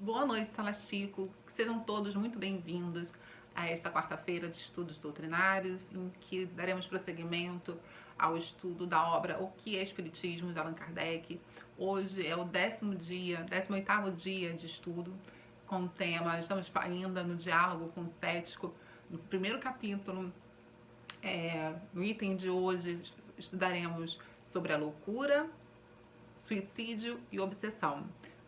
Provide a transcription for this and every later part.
Boa noite, Sala Chico. Sejam todos muito bem-vindos a esta quarta-feira de estudos doutrinários, em que daremos prosseguimento ao estudo da obra O que é Espiritismo, de Allan Kardec. Hoje é o 18º dia de estudo, com o tema, estamos ainda no diálogo com o cético, no primeiro capítulo. No item de hoje estudaremos sobre a loucura, suicídio e obsessão.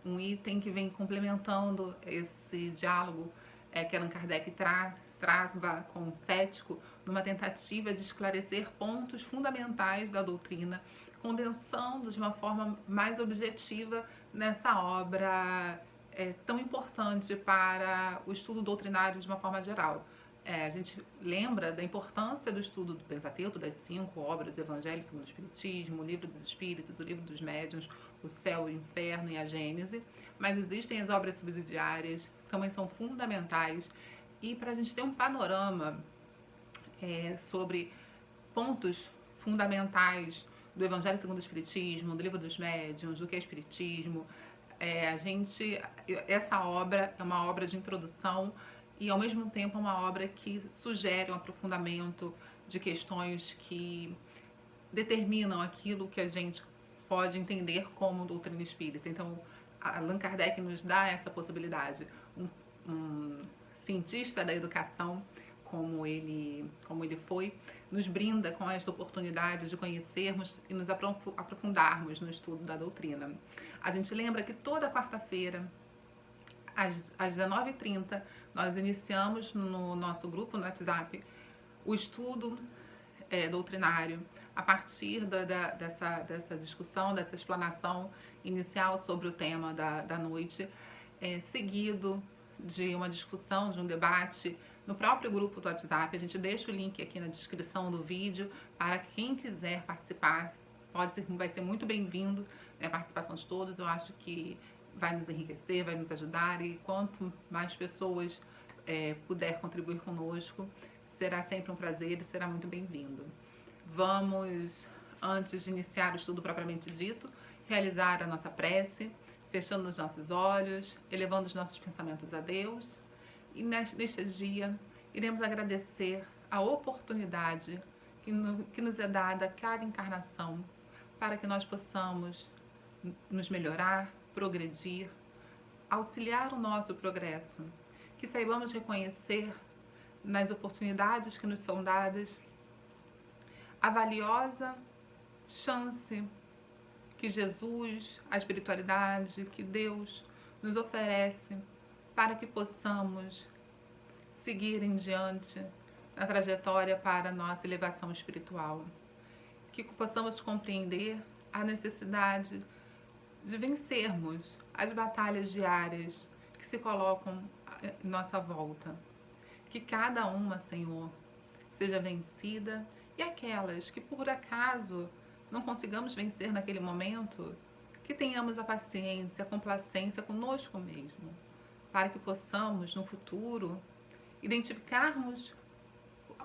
Um item que vem complementando esse diálogo que Allan Kardec trava com o cético numa tentativa de esclarecer pontos fundamentais da doutrina, condensando de uma forma mais objetiva nessa obra tão importante para o estudo doutrinário de uma forma geral. A gente lembra da importância do estudo do Pentateuco, das 5 obras, o Evangelho segundo o Espiritismo, o Livro dos Espíritos, o Livro dos Médiuns, o Céu, o Inferno e a Gênese, mas existem as obras subsidiárias, que também são fundamentais, e para a gente ter um panorama sobre pontos fundamentais do Evangelho segundo o Espiritismo, do Livro dos Médiuns, do que é Espiritismo, essa obra é uma obra de introdução e ao mesmo tempo é uma obra que sugere um aprofundamento de questões que determinam aquilo que a gente pode entender como doutrina espírita. Então, Allan Kardec nos dá essa possibilidade. Um cientista da educação, como ele foi, nos brinda com esta oportunidade de conhecermos e nos aprofundarmos no estudo da doutrina. A gente lembra que toda quarta-feira, às 19h30, nós iniciamos no nosso grupo no WhatsApp o estudo doutrinário a partir dessa discussão, dessa explanação inicial sobre o tema da noite, seguido de uma discussão, de um debate no próprio grupo do WhatsApp. A gente deixa o link aqui na descrição do vídeo para quem quiser participar. Vai ser muito bem-vindo a participação de todos. Eu acho que vai nos enriquecer, vai nos ajudar, e quanto mais pessoas puder contribuir conosco, será sempre um prazer e será muito bem-vindo. Vamos, antes de iniciar o estudo propriamente dito, realizar a nossa prece, fechando os nossos olhos, elevando os nossos pensamentos a Deus, e neste dia iremos agradecer a oportunidade que nos é dada a cada encarnação para que nós possamos nos melhorar, progredir, auxiliar o nosso progresso, que saibamos reconhecer nas oportunidades que nos são dadas a valiosa chance que Jesus, a espiritualidade, que Deus nos oferece para que possamos seguir em diante na trajetória para a nossa elevação espiritual, que possamos compreender a necessidade de vencermos as batalhas diárias que se colocam em nossa volta. Que cada uma, Senhor, seja vencida, e aquelas que por acaso não consigamos vencer naquele momento, que tenhamos a paciência, a complacência conosco mesmo, para que possamos no futuro identificarmos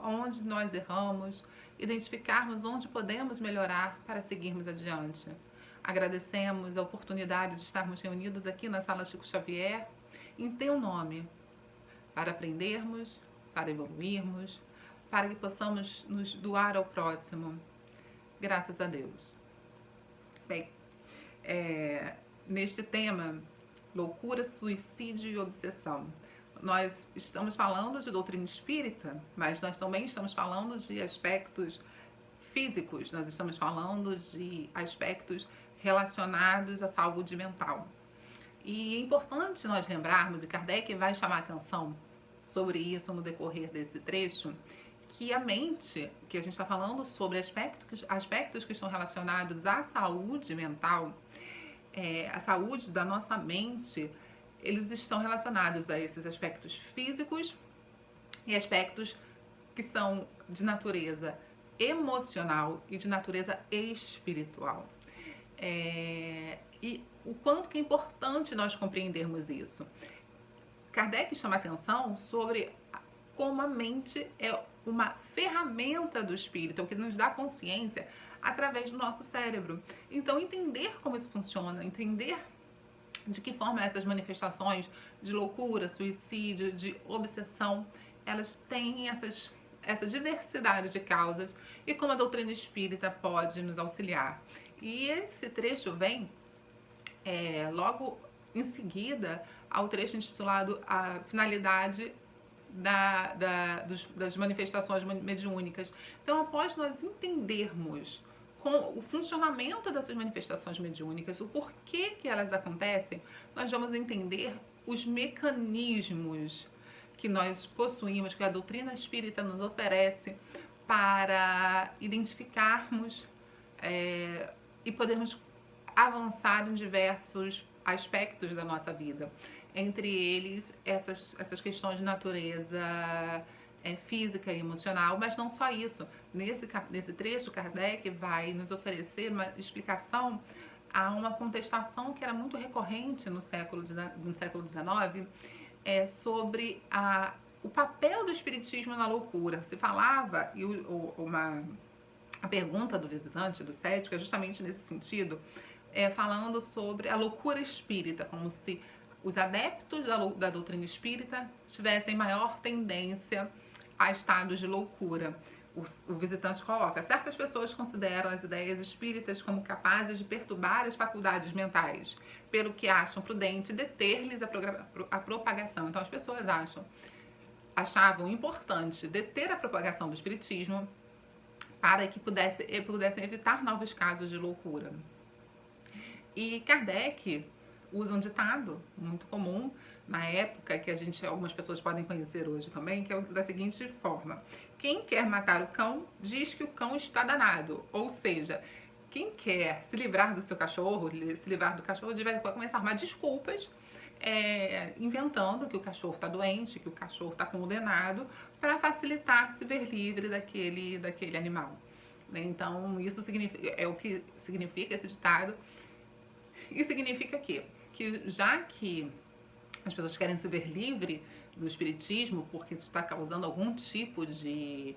onde nós erramos, identificarmos onde podemos melhorar para seguirmos adiante. Agradecemos a oportunidade de estarmos reunidos aqui na Sala Chico Xavier, em Teu nome, para aprendermos, para evoluirmos, para que possamos nos doar ao próximo. Graças a Deus. Bem, neste tema, loucura, suicídio e obsessão, nós estamos falando de doutrina espírita, mas nós também estamos falando de aspectos físicos, nós estamos falando de aspectos relacionados à saúde mental. E é importante nós lembrarmos, e Kardec vai chamar a atenção sobre isso no decorrer desse trecho, que a mente, que a gente está falando sobre aspectos que estão relacionados à saúde mental, a saúde da nossa mente, eles estão relacionados a esses aspectos físicos e aspectos que são de natureza emocional e de natureza espiritual. E o quanto que é importante nós compreendermos isso. Kardec chama atenção sobre como a mente é uma ferramenta do espírito, o que nos dá consciência através do nosso cérebro. Então, entender como isso funciona, entender de que forma essas manifestações de loucura, suicídio, de obsessão, elas têm essa diversidade de causas e como a doutrina espírita pode nos auxiliar. E esse trecho vem logo em seguida ao trecho intitulado A Finalidade das manifestações mediúnicas. Então, após nós entendermos com o funcionamento dessas manifestações mediúnicas, o porquê que elas acontecem, nós vamos entender os mecanismos que nós possuímos, que a doutrina espírita nos oferece para identificarmos e podermos avançar em diversos aspectos da nossa vida. Entre eles, essas questões de natureza física e emocional, mas não só isso. Nesse trecho, Kardec vai nos oferecer uma explicação a uma contestação que era muito recorrente no século XIX, sobre o papel do espiritismo na loucura. Se falava, e a pergunta do visitante, do cético, é justamente nesse sentido, falando sobre a loucura espírita, como se os adeptos da doutrina espírita tivessem maior tendência a estados de loucura. O visitante coloca: certas pessoas consideram as ideias espíritas como capazes de perturbar as faculdades mentais, pelo que acham prudente deter-lhes a propagação. Então as pessoas achavam importante deter a propagação do espiritismo para que pudessem evitar novos casos de loucura. E Kardec usa um ditado muito comum na época, que algumas pessoas podem conhecer hoje também, que é da seguinte forma: quem quer matar o cão, diz que o cão está danado. Ou seja, quem quer se livrar do seu cachorro, se livrar do cachorro, vai começar a arrumar desculpas, inventando que o cachorro está doente, que o cachorro está condenado, para facilitar se ver livre daquele animal. Então, isso é o que significa esse ditado. E significa que já que as pessoas querem se ver livre do espiritismo porque está causando algum tipo de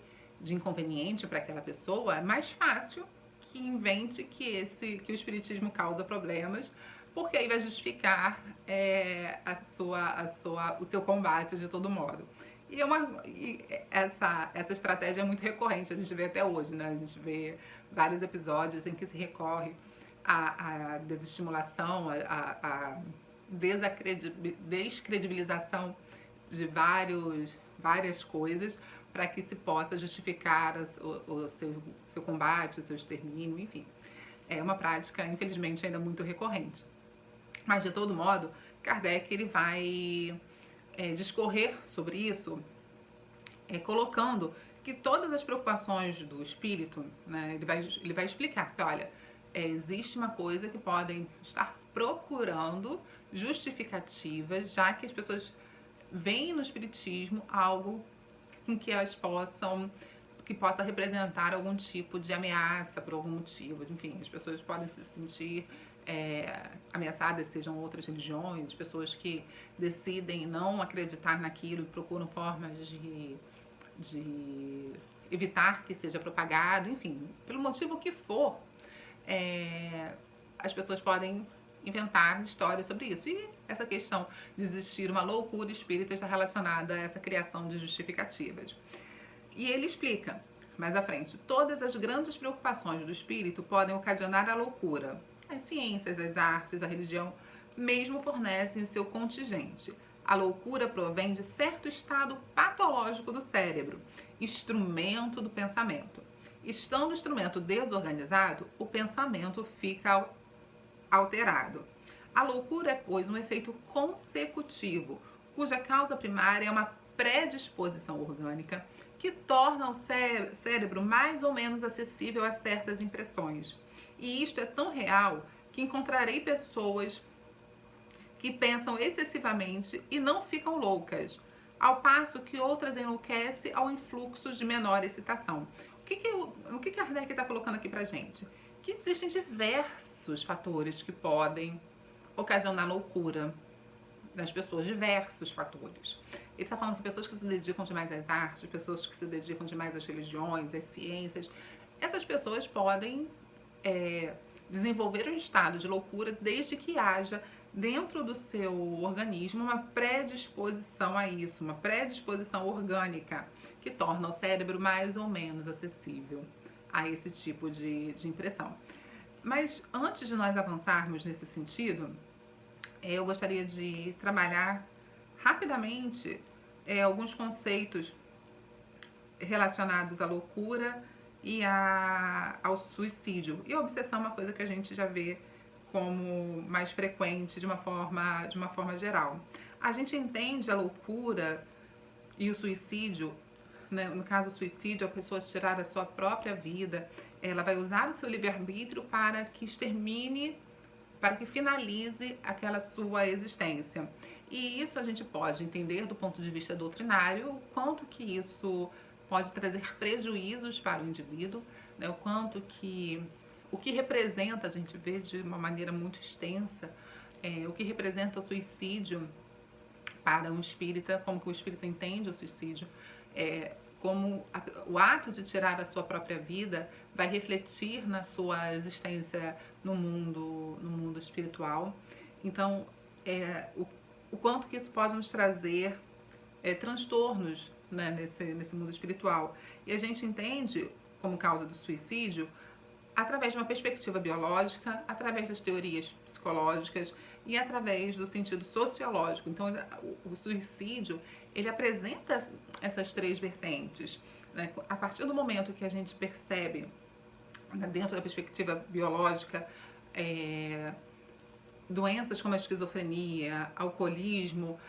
inconveniente para aquela pessoa, é mais fácil que invente que o espiritismo causa problemas, porque aí vai justificar o seu combate de todo modo. E essa estratégia é muito recorrente, a gente vê até hoje, né? A gente vê vários episódios em que se recorre à desestimulação, à descredibilização de várias coisas para que se possa justificar o seu combate, o seu extermínio, enfim. É uma prática, infelizmente, ainda muito recorrente. Mas, de todo modo, Kardec ele vai discorrer sobre isso, colocando que todas as preocupações do espírito, né, ele vai explicar, assim, olha, existe uma coisa que podem estar procurando justificativas, já que as pessoas veem no espiritismo algo com que elas que possa representar algum tipo de ameaça por algum motivo. Enfim, as pessoas podem se sentir ameaçadas, sejam outras religiões, pessoas que decidem não acreditar naquilo e procuram formas de evitar que seja propagado, enfim, pelo motivo que for, as pessoas podem inventar histórias sobre isso. E essa questão de existir uma loucura espírita está relacionada a essa criação de justificativas. E ele explica mais à frente: todas as grandes preocupações do espírito podem ocasionar a loucura. As ciências, as artes, a religião mesmo fornecem o seu contingente. A loucura provém de certo estado patológico do cérebro, instrumento do pensamento. Estando o instrumento desorganizado, o pensamento fica alterado. A loucura é, pois, um efeito consecutivo, cuja causa primária é uma predisposição orgânica que torna o cérebro mais ou menos acessível a certas impressões. E isto é tão real que encontrarei pessoas que pensam excessivamente e não ficam loucas, ao passo que outras enlouquecem ao influxo de menor excitação. O que Kardec está colocando aqui pra gente? Que existem diversos fatores que podem ocasionar loucura nas pessoas, diversos fatores. Ele está falando que pessoas que se dedicam demais às artes, pessoas que se dedicam demais às religiões, às ciências, essas pessoas podem desenvolver um estado de loucura desde que haja dentro do seu organismo uma predisposição a isso, uma predisposição orgânica que torna o cérebro mais ou menos acessível a esse tipo de impressão. Mas antes de nós avançarmos nesse sentido, eu gostaria de trabalhar rapidamente alguns conceitos relacionados à loucura e ao suicídio. E a obsessão é uma coisa que a gente já vê como mais frequente de uma forma geral. A gente entende a loucura e o suicídio, né? No caso o suicídio, a pessoa tirar a sua própria vida, ela vai usar o seu livre-arbítrio para que extermine, para que finalize aquela sua existência. E isso a gente pode entender do ponto de vista doutrinário, o quanto que isso pode trazer prejuízos para o indivíduo, né? O que representa, a gente vê de uma maneira muito extensa, o que representa o suicídio para um espírita, como que o espírita entende o suicídio, como o ato de tirar a sua própria vida vai refletir na sua existência no mundo espiritual. Então, o quanto que isso pode nos trazer transtornos, né, nesse mundo espiritual. E a gente entende como causa do suicídio através de uma perspectiva biológica, através das teorias psicológicas e através do sentido sociológico. Então, o suicídio, ele apresenta essas três vertentes, né? A partir do momento que a gente percebe, né, dentro da perspectiva biológica, doenças como a esquizofrenia, alcoolismo,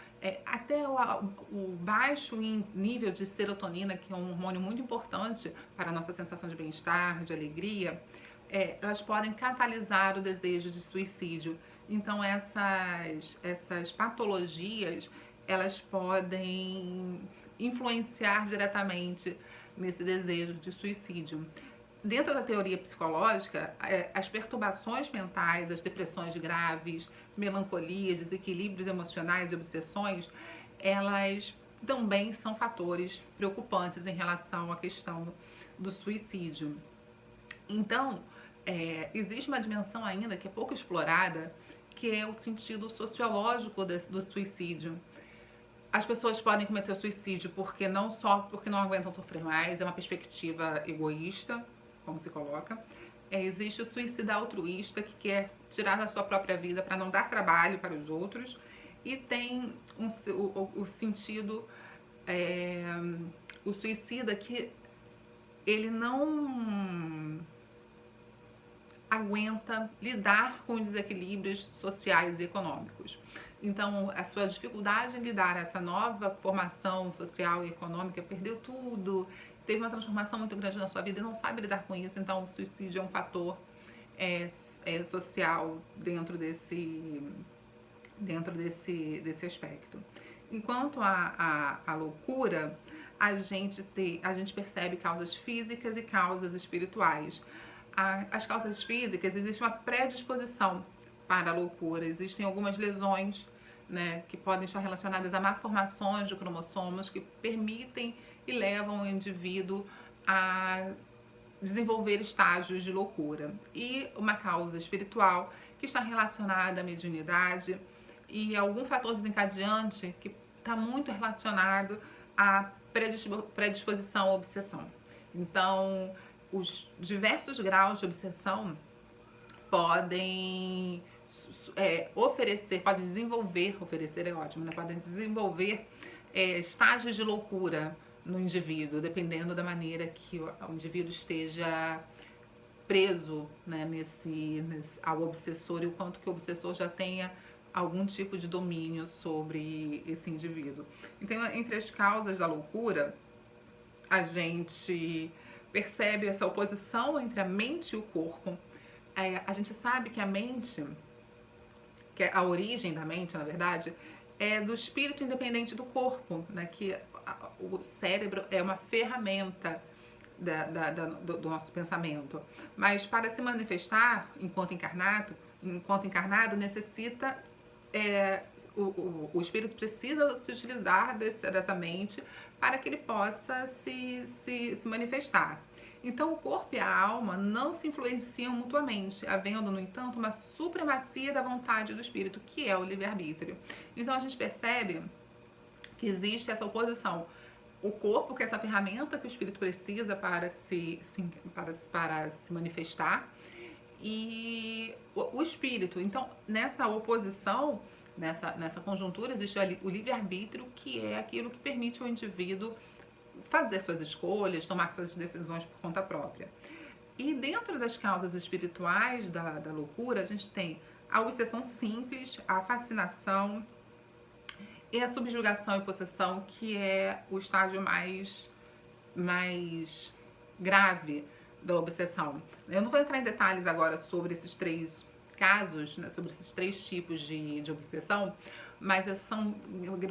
até o baixo nível de serotonina, que é um hormônio muito importante para a nossa sensação de bem-estar, de alegria, elas podem catalisar o desejo de suicídio. Então essas patologias, elas podem influenciar diretamente nesse desejo de suicídio. Dentro da teoria psicológica, as perturbações mentais, as depressões graves, melancolias, desequilíbrios emocionais e obsessões, elas também são fatores preocupantes em relação à questão do suicídio. Então, existe uma dimensão ainda que é pouco explorada, que é o sentido sociológico do suicídio. As pessoas podem cometer suicídio porque não aguentam sofrer mais, é uma perspectiva egoísta, como se coloca. Existe o suicida altruísta, que quer tirar a sua própria vida para não dar trabalho para os outros. E tem o sentido, o suicida que ele não aguenta lidar com os desequilíbrios sociais e econômicos. Então, a sua dificuldade em lidar essa nova formação social e econômica, perdeu tudo, teve uma transformação muito grande na sua vida e não sabe lidar com isso. Então, o suicídio é um fator social dentro desse aspecto. Enquanto a loucura, a gente percebe causas físicas e causas espirituais. As causas físicas, existe uma predisposição para a loucura, existem algumas lesões, né, que podem estar relacionadas a malformações de cromossomos que permitem e levam o indivíduo a desenvolver estágios de loucura. E uma causa espiritual que está relacionada à mediunidade e algum fator desencadeante que está muito relacionado à predisposição à obsessão. Então, os diversos graus de obsessão podem podem desenvolver estágios de loucura no indivíduo, dependendo da maneira que o indivíduo esteja preso, né, ao obsessor e o quanto que o obsessor já tenha algum tipo de domínio sobre esse indivíduo. Então, entre as causas da loucura, a gente percebe essa oposição entre a mente e o corpo. A gente sabe que a mente, que a origem da mente, na verdade, é do espírito independente do corpo, né? Que o cérebro é uma ferramenta do nosso pensamento. Mas para se manifestar enquanto encarnado necessita, o espírito precisa se utilizar dessa mente para que ele possa se manifestar. Então, o corpo e a alma não se influenciam mutuamente, havendo, no entanto, uma supremacia da vontade do espírito, que é o livre-arbítrio. Então, a gente percebe que existe essa oposição. O corpo, que é essa ferramenta que o espírito precisa para para se manifestar, e o espírito. Então, nessa oposição, nessa conjuntura, existe o livre-arbítrio, que é aquilo que permite ao indivíduo fazer suas escolhas, tomar suas decisões por conta própria. E dentro das causas espirituais da loucura, a gente tem a obsessão simples, a fascinação e a subjugação e possessão, que é o estágio mais grave da obsessão. Eu não vou entrar em detalhes agora sobre esses três casos, né, sobre esses três tipos de obsessão, mas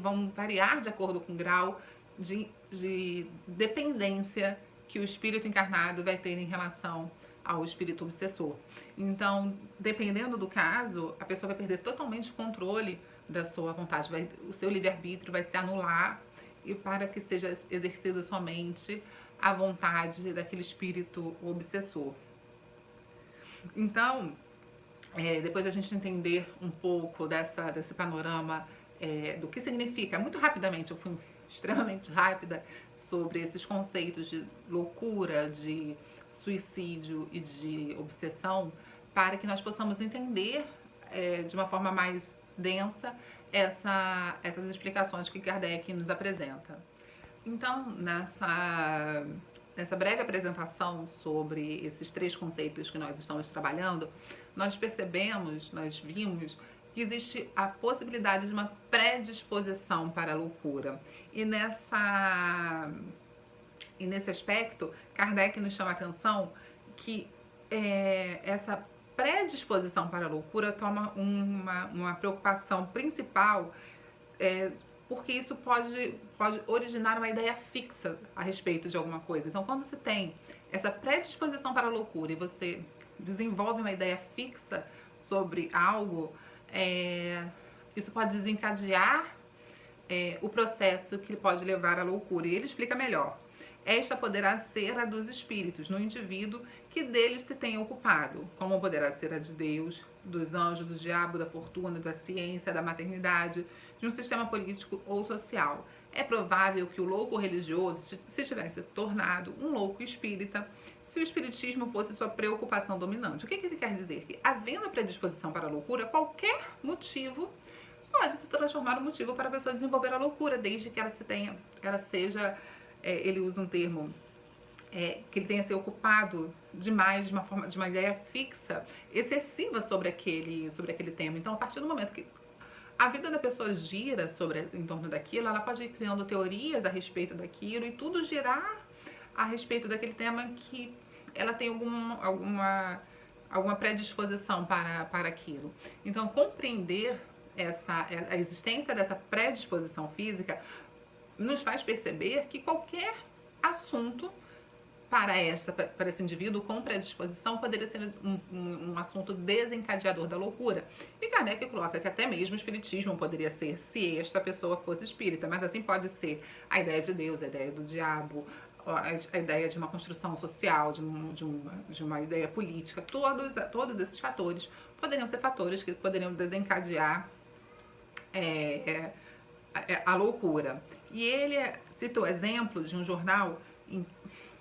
vão variar de acordo com o grau de dependência que o espírito encarnado vai ter em relação ao espírito obsessor. Então, dependendo do caso, a pessoa vai perder totalmente o controle da sua vontade, o seu livre-arbítrio vai se anular, e para que seja exercida somente a vontade daquele espírito obsessor. Então, depois a gente entender um pouco desse panorama do que significa, muito rapidamente, eu fui extremamente rápida sobre esses conceitos de loucura, de suicídio e de obsessão, para que nós possamos entender de uma forma mais densa essas explicações que Kardec nos apresenta. Então, nessa breve apresentação sobre esses três conceitos que nós estamos trabalhando, nós vimos que existe a possibilidade de uma predisposição para a loucura. E nesse aspecto, Kardec nos chama a atenção que essa predisposição para a loucura toma uma preocupação principal, porque isso pode originar uma ideia fixa a respeito de alguma coisa. Então, quando você tem essa predisposição para a loucura e você desenvolve uma ideia fixa sobre algo, isso pode desencadear o processo que pode levar à loucura. E ele explica melhor. Esta poderá ser a dos espíritos no indivíduo que deles se tenha ocupado, como poderá ser a de Deus, dos anjos, do diabo, da fortuna, da ciência, da maternidade, de um sistema político ou social. É provável que o louco religioso se tivesse tornado um louco espírita se o espiritismo fosse sua preocupação dominante. O que ele quer dizer? Que, havendo a predisposição para a loucura, qualquer motivo pode se transformar num motivo para a pessoa desenvolver a loucura, desde que ela seja, ele usa um termo, que ele tenha se ocupado demais de uma ideia fixa, excessiva sobre aquele tema. Então, a partir do momento que a vida da pessoa gira em torno daquilo, ela pode ir criando teorias a respeito daquilo, e tudo girar a respeito daquele tema que ela tem alguma predisposição para aquilo. Então, compreender a existência dessa predisposição física nos faz perceber que qualquer assunto para esse indivíduo com predisposição poderia ser um assunto desencadeador da loucura. E Kardec coloca que até mesmo o espiritismo poderia ser, se esta pessoa fosse espírita, mas assim pode ser a ideia de Deus, a ideia do diabo, a ideia de uma construção social, de uma ideia política. Todos esses fatores poderiam ser fatores que poderiam desencadear a loucura. E ele cita o exemplo de um jornal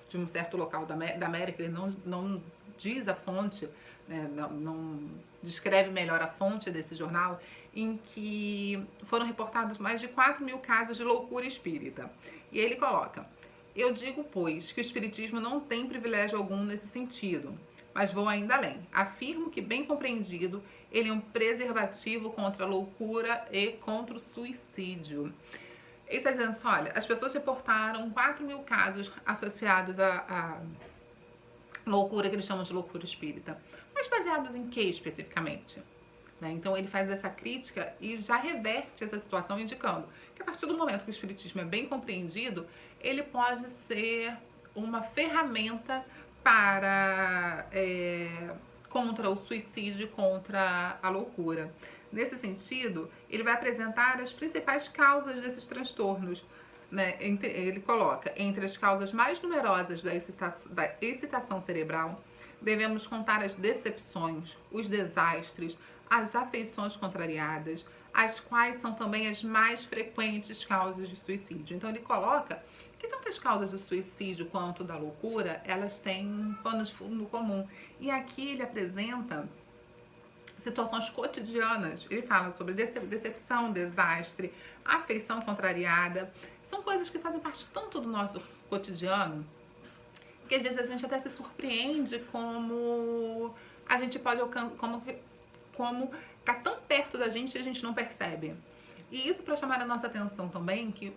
de um certo local da América. Ele não diz a fonte, né, não descreve melhor a fonte desse jornal, em que foram reportados mais de 4.000 casos de loucura espírita. E ele coloca: eu digo, pois, que o espiritismo não tem privilégio algum nesse sentido, mas vou ainda além. Afirmo que, bem compreendido, ele é um preservativo contra a loucura e contra o suicídio. Ele está dizendo assim: olha, as pessoas reportaram 4.000 casos associados à loucura, que eles chamam de loucura espírita. Mas baseados em que especificamente? Né? Então ele faz essa crítica e já reverte essa situação, indicando que a partir do momento que o espiritismo é bem compreendido, ele pode ser uma ferramenta contra o suicídio, contra a loucura. Nesse sentido, ele vai apresentar as principais causas desses transtornos, né, ele coloca, entre as causas mais numerosas da excitação cerebral, devemos contar as decepções, os desastres, as afeições contrariadas, as quais são também as mais frequentes causas de suicídio. Então ele coloca que tanto as causas do suicídio quanto da loucura, elas têm um pano de fundo comum. E aqui ele apresenta situações cotidianas. Ele fala sobre decepção, desastre, afeição contrariada. São coisas que fazem parte tanto do nosso cotidiano que às vezes a gente até se surpreende como a gente pode como tá tão perto da gente e a gente não percebe. E isso para chamar a nossa atenção também, que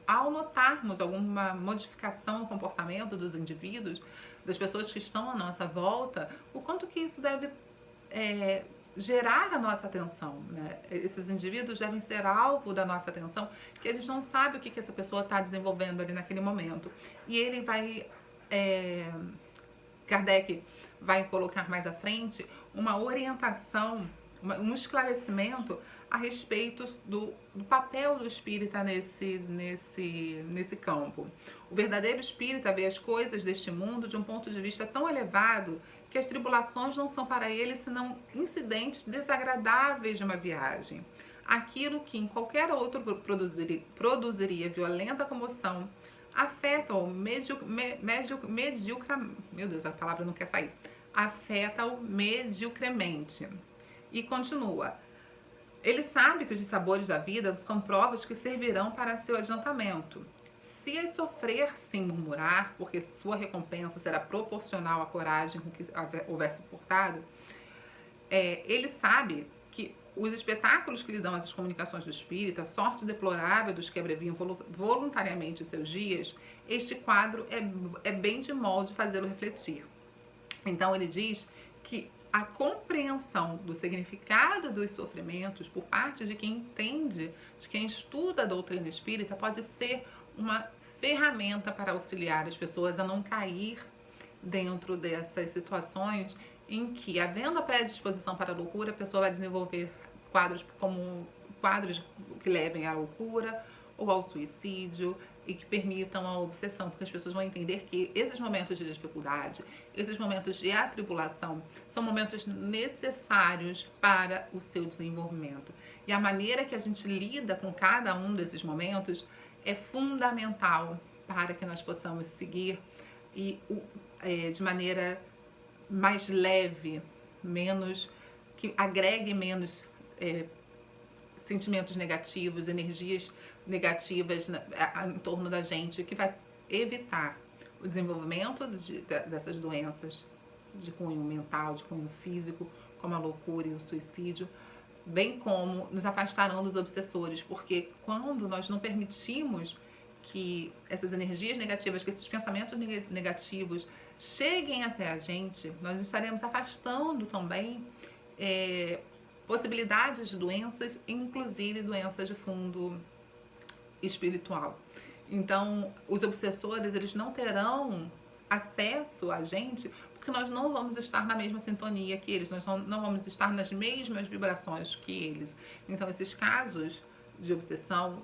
ao notarmos alguma modificação no comportamento dos indivíduos, das pessoas que estão à nossa volta, o quanto que isso deve gerar a nossa atenção, né? Esses indivíduos devem ser alvo da nossa atenção, que a gente não sabe o que essa pessoa está desenvolvendo ali naquele momento. E ele vai, Kardec vai colocar mais à frente uma orientação, um esclarecimento a respeito do papel do espírita nesse campo. O verdadeiro espírita vê as coisas deste mundo de um ponto de vista tão elevado que as tribulações não são para ele senão incidentes desagradáveis de uma viagem. Aquilo que em qualquer outro produziria violenta comoção, afeta-o meu Deus, a palavra não quer sair. Afeta-o mediocremente. E continua. Ele sabe que os dissabores da vida são provas que servirão para seu adiantamento. Se as sofrer sem murmurar, porque sua recompensa será proporcional à coragem com que houver suportado, ele sabe que os espetáculos que lhe dão essas comunicações do espírito, a sorte deplorável dos que abreviam voluntariamente os seus dias, este quadro é bem de molde fazê-lo refletir. Então ele diz que a compreensão do significado dos sofrimentos por parte de quem entende, de quem estuda a doutrina espírita, pode ser uma ferramenta para auxiliar as pessoas a não cair dentro dessas situações em que, havendo a predisposição para a loucura, a pessoa vai desenvolver quadros que levem à loucura ou ao suicídio e que permitam a obsessão, porque as pessoas vão entender que esses momentos de dificuldade, esses momentos de atribulação, são momentos necessários para o seu desenvolvimento. E a maneira que a gente lida com cada um desses momentos é fundamental para que nós possamos seguir de maneira mais leve, que agregue menos sentimentos negativos, energias negativas em torno da gente, que vai evitar o desenvolvimento dessas doenças de cunho mental, de cunho físico, como a loucura e o suicídio, bem como nos afastarão dos obsessores, porque quando nós não permitimos que essas energias negativas, que esses pensamentos negativos cheguem até a gente, nós estaremos afastando também possibilidades de doenças, inclusive doenças de fundo espiritual. Então, os obsessores, eles não terão acesso a gente, porque nós não vamos estar na mesma sintonia que eles, nós não vamos estar nas mesmas vibrações que eles. Então, esses casos de obsessão,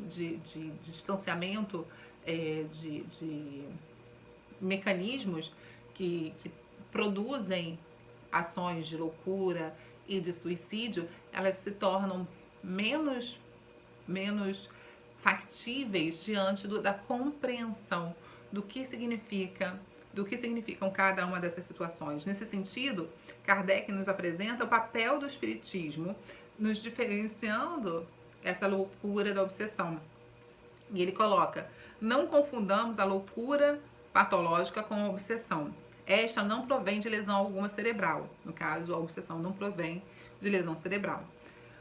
de distanciamento, de mecanismos que produzem ações de loucura e de suicídio, elas se tornam menos factíveis diante da compreensão do que significam cada uma dessas situações. Nesse sentido, Kardec nos apresenta o papel do espiritismo, nos diferenciando essa loucura da obsessão. E ele coloca: não confundamos a loucura patológica com a obsessão. Esta não provém de lesão alguma cerebral. No caso, a obsessão não provém de lesão cerebral,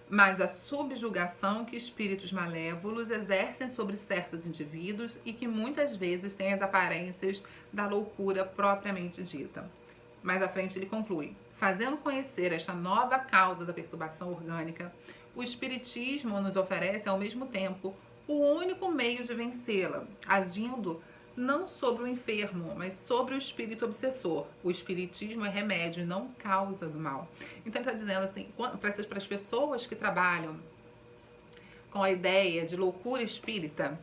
mas a subjugação que espíritos malévolos exercem sobre certos indivíduos e que muitas vezes têm as aparências da loucura propriamente dita. Mais à frente ele conclui: fazendo conhecer esta nova causa da perturbação orgânica, o espiritismo nos oferece ao mesmo tempo o único meio de vencê-la, agindo não sobre o enfermo, mas sobre o espírito obsessor. O espiritismo é remédio, não causa do mal. Então ele está dizendo assim, para as pessoas que trabalham com a ideia de loucura espírita,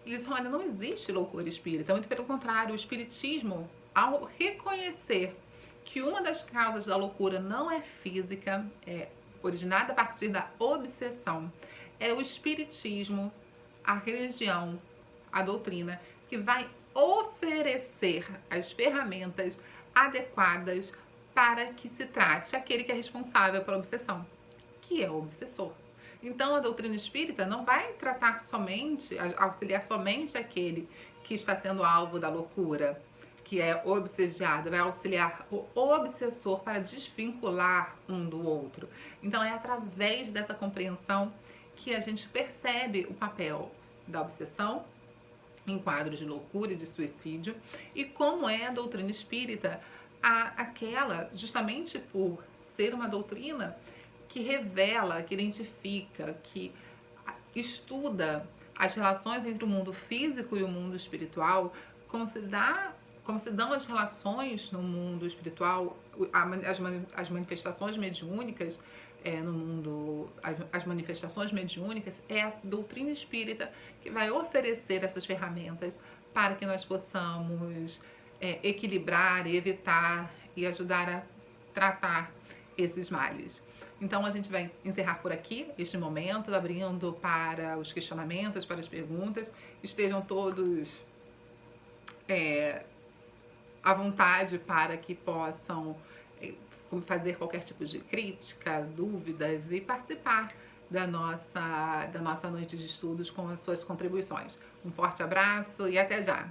Eles dizem, olha, não existe loucura espírita, muito pelo contrário, o espiritismo, ao reconhecer que uma das causas da loucura não é física, é originada a partir da obsessão, é o espiritismo, a religião, a doutrina, que vai oferecer as ferramentas adequadas para que se trate aquele que é responsável pela obsessão, que é o obsessor. Então a doutrina espírita não vai tratar somente, auxiliar somente aquele que está sendo alvo da loucura, que é obsediado, vai auxiliar o obsessor para desvincular um do outro. Então é através dessa compreensão que a gente percebe o papel da obsessão em quadros de loucura e de suicídio e como é a doutrina espírita aquela, justamente por ser uma doutrina que revela, que identifica, que estuda as relações entre o mundo físico e o mundo espiritual, como se dão as relações no mundo espiritual, as manifestações mediúnicas no mundo, as manifestações mediúnicas, é a doutrina espírita que vai oferecer essas ferramentas para que nós possamos equilibrar, evitar e ajudar a tratar esses males. Então a gente vai encerrar por aqui este momento, abrindo para os questionamentos, para as perguntas. Estejam todos à vontade para que possam fazer qualquer tipo de crítica, dúvidas e participar da nossa noite de estudos com as suas contribuições. Um forte abraço e até já!